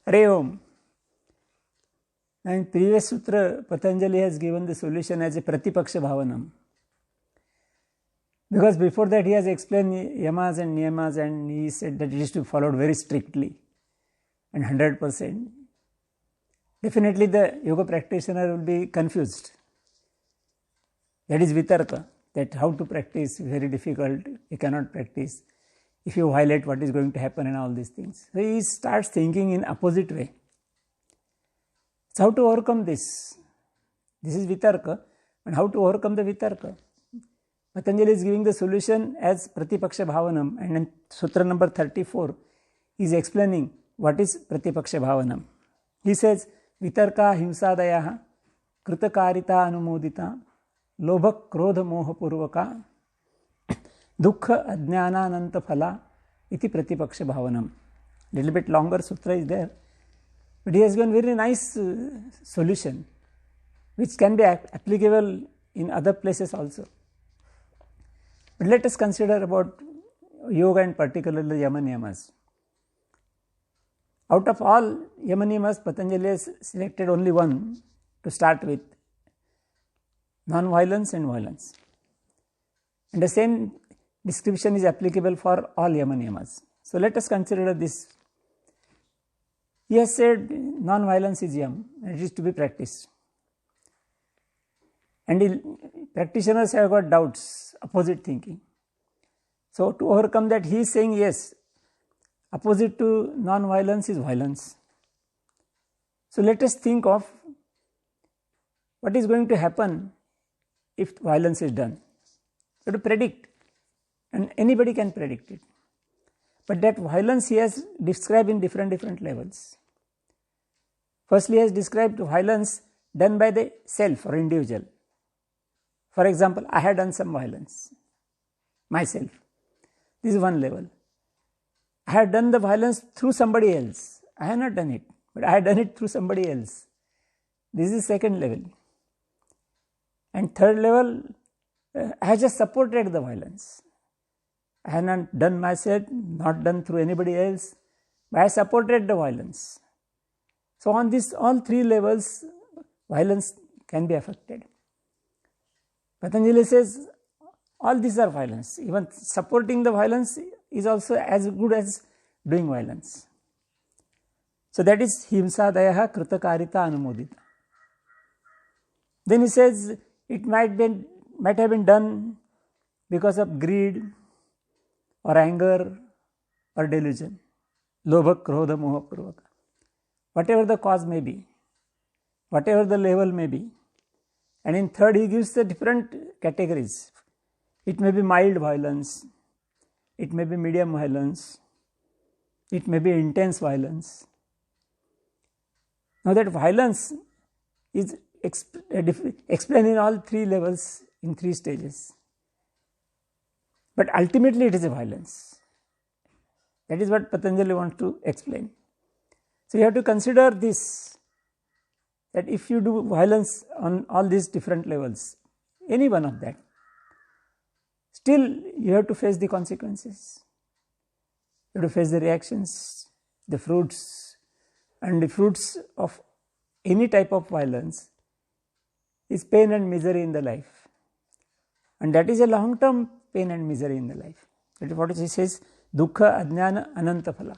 Hare Om. In previous Sutra, Patanjali has given the solution as a Pratipaksha Bhavanam. Because before that he has explained yamas and niyamas, and he said that it is to be followed very strictly and 100%. Definitely the yoga practitioner will be confused. That is vitarka, that how to practice, very difficult, you cannot practice. If you violate, what is going to happen and all these things. So he starts thinking in opposite way. So how to overcome this? This is vitarka, and how to overcome the vitarka? Patanjali is giving the solution as Pratipaksha Bhavanam, and in Sutra number 34, he is explaining what is Pratipaksha Bhavanam. He says, Vitarka himsadayaha kritakarita anumodita lobha krodha moha purvaka dukkha ajnana ananta phala iti Pratipaksha Bhavanam. Little bit longer sutra is there, but he has given very nice solution which can be applicable in other places also. But let us consider about yoga and particularly yama niyamas. Out of all yama niyamas, Patanjali has selected only one to start with, non-violence and violence. And the same description is applicable for all yama niyamas. So let us consider this. He has said non-violence is yam, and it is to be practiced. And practitioners have got doubts, opposite thinking. So to overcome that, he is saying yes, opposite to non-violence is violence. So let us think of what is going to happen if violence is done. So to predict, and anybody can predict it. But that violence he has described in different levels. Firstly, he has described violence done by the self or individual. For example, I had done some violence myself. This is one level. I had done the violence through somebody else. I have not done it, but I had done it through somebody else. This is second level. And third level, I have just supported the violence. I have not done myself, not done through anybody else, but I supported the violence. So on this, all three levels, violence can be affected. Patanjali says all these are violence. Even supporting the violence is also as good as doing violence. So that is himsadayaha kritakarita anumodita. Then he says it might have been done because of greed or anger or delusion. Lobha krodha moha purvaka. Whatever the cause may be, whatever the level may be. And in third, he gives the different categories. It may be mild violence, it may be medium violence, it may be intense violence. Now that violence is explained in all three levels, in three stages. But ultimately it is a violence. That is what Patanjali wants to explain. So you have to consider this, that if you do violence on all these different levels, any one of that, still you have to face the consequences. You have to face the reactions, the fruits, and the fruits of any type of violence is pain and misery in the life. And that is a long-term pain and misery in the life. That is what he says, dukkha ajnana ananta phala.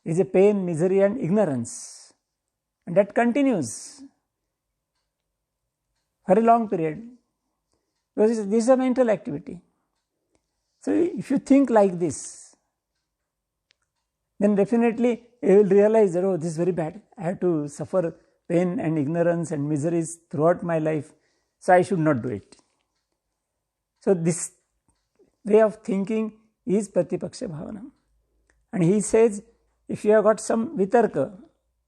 It is a pain, misery and ignorance. And that continues for a long period. Because this is a mental activity. So if you think like this, then definitely you will realize that, oh, this is very bad. I have to suffer pain and ignorance and miseries throughout my life, so I should not do it. So this way of thinking is Pratipaksha Bhavanam. And he says, if you have got some vitarka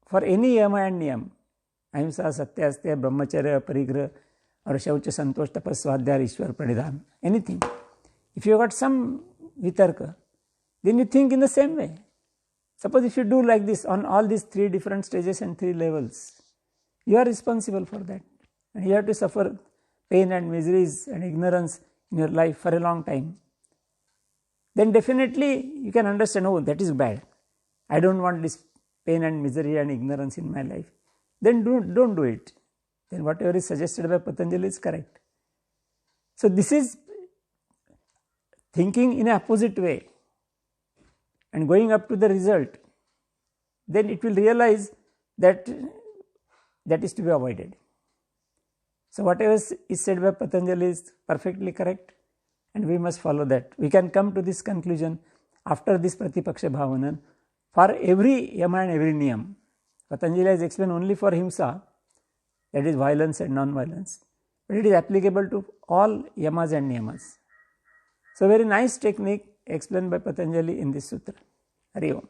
for any yama and niyam, ahimsa, satya, asteya, brahmacharya, parigraha, or shaucha, santosh, tapas, svadhyaya, ishwar, pranidhana, anything. If you have got some vitarka, then you think in the same way. Suppose if you do like this on all these three different stages and three levels, you are responsible for that. And you have to suffer pain and miseries and ignorance in your life for a long time. Then definitely you can understand, oh, that is bad. I don't want this pain and misery and ignorance in my life, then don't do it. Then whatever is suggested by Patanjali is correct. So this is thinking in an opposite way and going up to the result. Then it will realize that that is to be avoided. So whatever is said by Patanjali is perfectly correct, and we must follow that. We can come to this conclusion after this Pratipaksha Bhavanan for every yama and every niyam. Patanjali has explained only for himsa, that is violence and non-violence, but it is applicable to all yamas and niyamas. So very nice technique explained by Patanjali in this sutra. Hari Om.